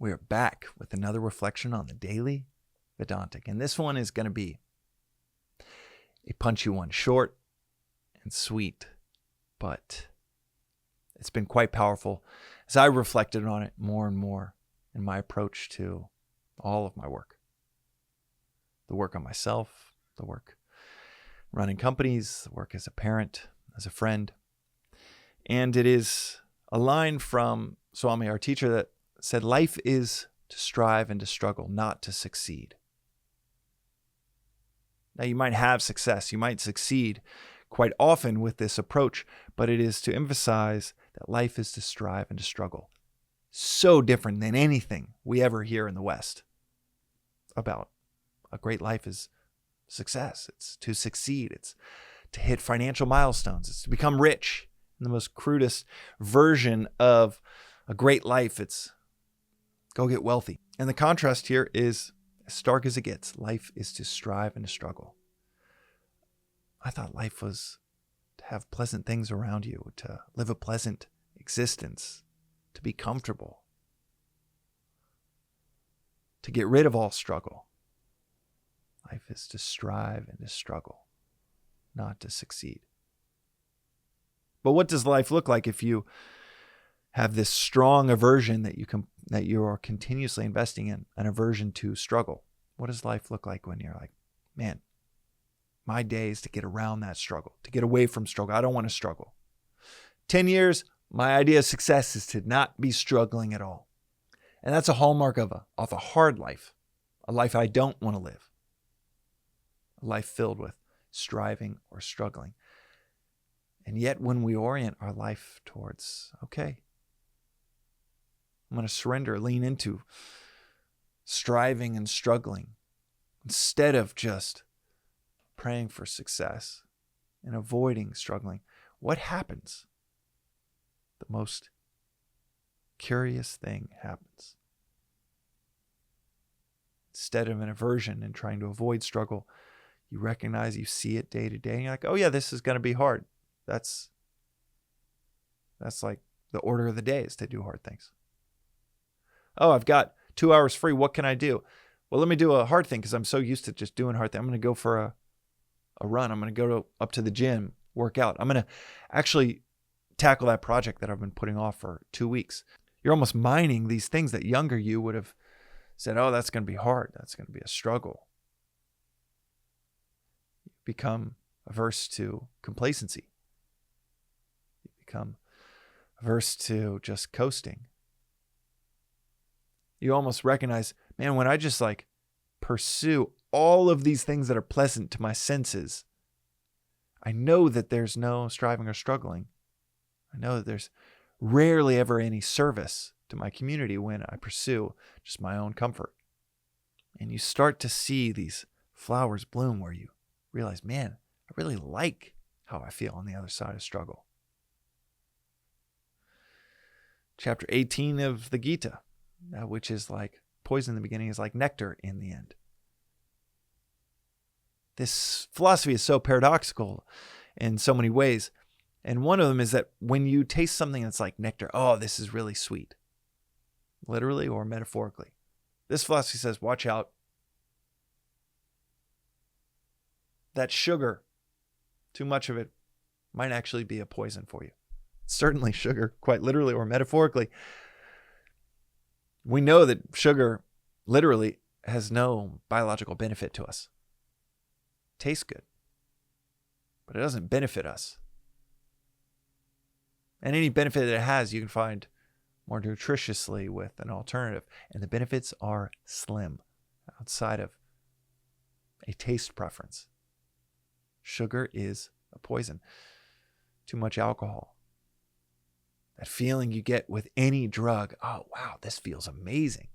We are back with another reflection on the daily Vedantic. And this one is going to be a punchy one, short and sweet, but it's been quite powerful as I reflected on it more and more in my approach to all of my work. The work on myself, the work running companies, the work as a parent, as a friend. And it is a line from Swami, our teacher, that said, life is to strive and to struggle, not to succeed. Now, you might have success. You might succeed quite often with this approach, but it is to emphasize that life is to strive and to struggle. So different than anything we ever hear in the West about a great life is success. It's to succeed. It's to hit financial milestones. It's to become rich. In the most crudest version of a great life, it's go get wealthy. And the contrast here is as stark as it gets. Life is to strive and to struggle. I thought life was to have pleasant things around you, to live a pleasant existence, to be comfortable, to get rid of all struggle. Life is to strive and to struggle, not to succeed. But what does life look like if you have this strong aversion that you are continuously investing in, an aversion to struggle? What does life look like when you're like, man, my day is to get around that struggle, to get away from struggle. I don't want to struggle. 10 years, my idea of success is to not be struggling at all. And that's a hallmark of a hard life, a life I don't want to live, a life filled with striving or struggling. And yet when we orient our life towards, okay, I'm going to surrender, lean into striving and struggling instead of just praying for success and avoiding struggling, what happens? The most curious thing happens. Instead of an aversion and trying to avoid struggle, you recognize, you see it day to day, and you're like, oh yeah, this is going to be hard. That's like the order of the day, is to do hard things. Oh, I've got 2 hours free. What can I do? Well, let me do a hard thing because I'm so used to just doing hard things. I'm going to go for a run. I'm going to go up to the gym, work out. I'm going to actually tackle that project that I've been putting off for 2 weeks. You're almost mining these things that younger you would have said, oh, that's going to be hard. That's going to be a struggle. You become averse to complacency. You become averse to just coasting. You almost recognize, man, when I just like pursue all of these things that are pleasant to my senses, I know that there's no striving or struggling. I know that there's rarely ever any service to my community when I pursue just my own comfort. And you start to see these flowers bloom where you realize, man, I really like how I feel on the other side of struggle. Chapter 18 of the Gita, which is like poison in the beginning, is like nectar in the end. This philosophy is so paradoxical in so many ways. And one of them is that when you taste something that's like nectar, oh, this is really sweet, literally or metaphorically. This philosophy says, watch out. That sugar, too much of it, might actually be a poison for you. Certainly sugar, quite literally or metaphorically. We know that sugar literally has no biological benefit to us. It tastes good, but it doesn't benefit us. And any benefit that it has, you can find more nutritiously with an alternative. And the benefits are slim outside of a taste preference. Sugar is a poison. Too much alcohol. That feeling you get with any drug. Oh, wow, this feels amazing.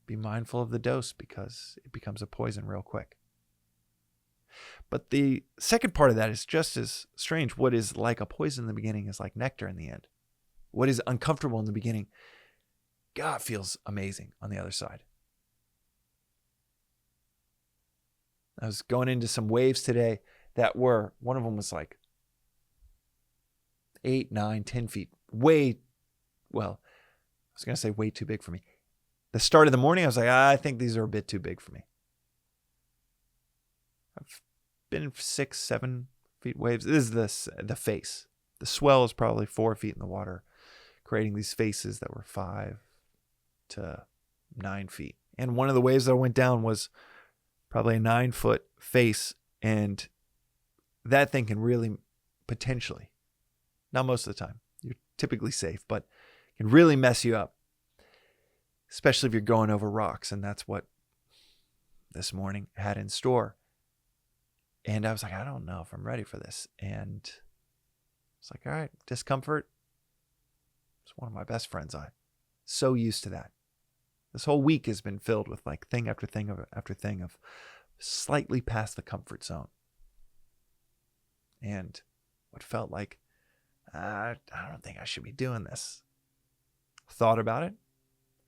Be mindful of the dose because it becomes a poison real quick. But the second part of that is just as strange. What is like a poison in the beginning is like nectar in the end. What is uncomfortable in the beginning, God, feels amazing on the other side. I was going into some waves today that were, one of them was like 8, 9, 10 feet, way well, I was going to say way too big for me. The start of the morning, I was like, I think these are a bit too big for me. I've been in 6, 7 feet waves. This is the face. The swell is probably 4 feet in the water, creating these faces that were 5 to 9 feet. And one of the waves that I went down was probably a 9-foot face. And that thing can really potentially, not most of the time, you're typically safe, but can really mess you up, especially if you're going over rocks. And that's what this morning had in store. And I was like, I don't know if I'm ready for this. And it's like, all right, discomfort. It's one of my best friends. I'm so used to that. This whole week has been filled with like thing after thing after thing of slightly past the comfort zone. And what felt like, I don't think I should be doing this. Thought about it.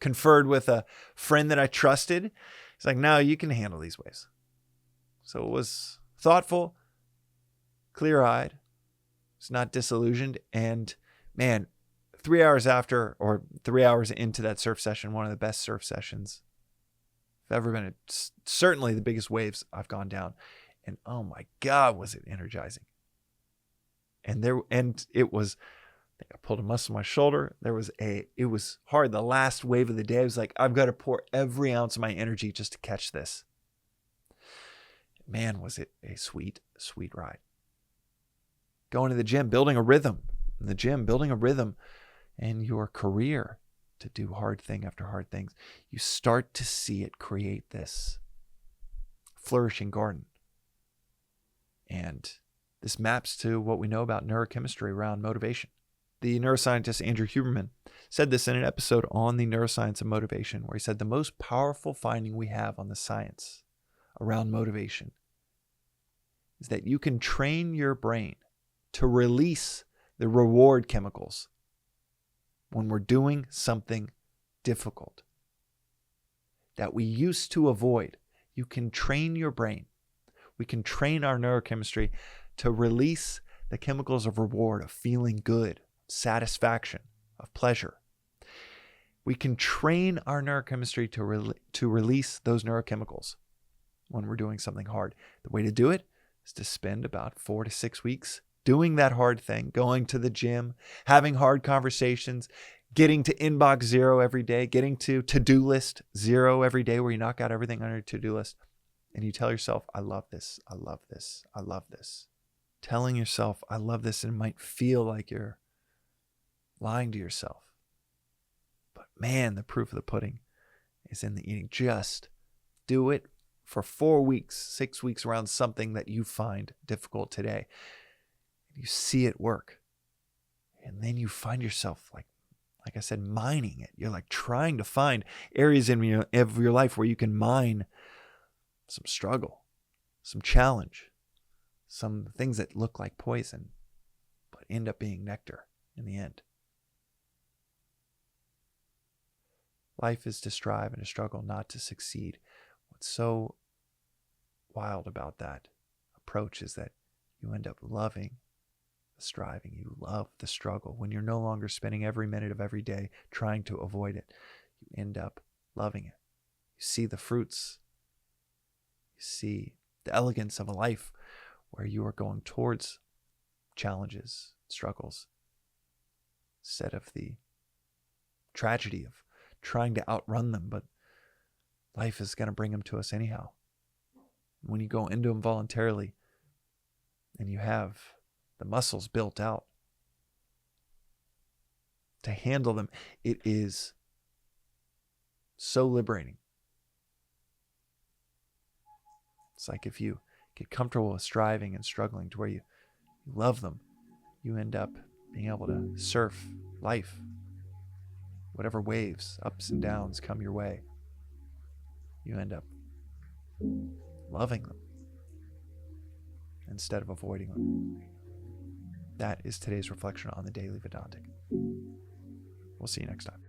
Conferred with a friend that I trusted. He's like, no, you can handle these waves. So it was thoughtful, clear-eyed. It's not disillusioned. And man, 3 hours after, or 3 hours into that surf session, one of the best surf sessions I've ever been in. Certainly the biggest waves I've gone down. And oh my God, was it energizing. And it was, I think I pulled a muscle in my shoulder. It was hard. The last wave of the day, I was like, I've got to pour every ounce of my energy just to catch this. Man, was it a sweet, sweet ride. Going to the gym, building a rhythm. In the gym, building a rhythm in your career to do hard thing after hard things. You start to see it create this flourishing garden. And this maps to what we know about neurochemistry around motivation. The neuroscientist Andrew Huberman said this in an episode on the neuroscience of motivation, where he said the most powerful finding we have on the science around motivation is that you can train your brain to release the reward chemicals when we're doing something difficult that we used to avoid. You can train your brain. We can train our neurochemistry to release the chemicals of reward, of feeling good, satisfaction, of pleasure. We can train our neurochemistry to release those neurochemicals when we're doing something hard. The way to do it is to spend about 4 to 6 weeks doing that hard thing, going to the gym, having hard conversations, getting to inbox 0 every day, getting to to-do list 0 every day, where you knock out everything on your to-do list. And you tell yourself, I love this, I love this, I love this. Telling yourself, I love this, and it might feel like you're lying to yourself. But man, the proof of the pudding is in the eating. Just do it for 4 weeks, 6 weeks around something that you find difficult today. You see it work. And then you find yourself, like I said, mining it. You're like trying to find areas of your life where you can mine some struggle, some challenge, some things that look like poison, but end up being nectar in the end. Life is to strive and to struggle, not to succeed. What's so wild about that approach is that you end up loving the striving. You love the struggle. When you're no longer spending every minute of every day trying to avoid it, you end up loving it. You see the fruits. You see the elegance of a life where you are going towards challenges, struggles, instead of the tragedy of trying to outrun them. But life is going to bring them to us anyhow. When you go into them voluntarily and you have the muscles built out to handle them, it is so liberating. It's like if you get comfortable with striving and struggling to where you love them, you end up being able to surf life. Whatever waves, ups and downs come your way, you end up loving them instead of avoiding them. That is today's reflection on the Daily Vedantic. We'll see you next time.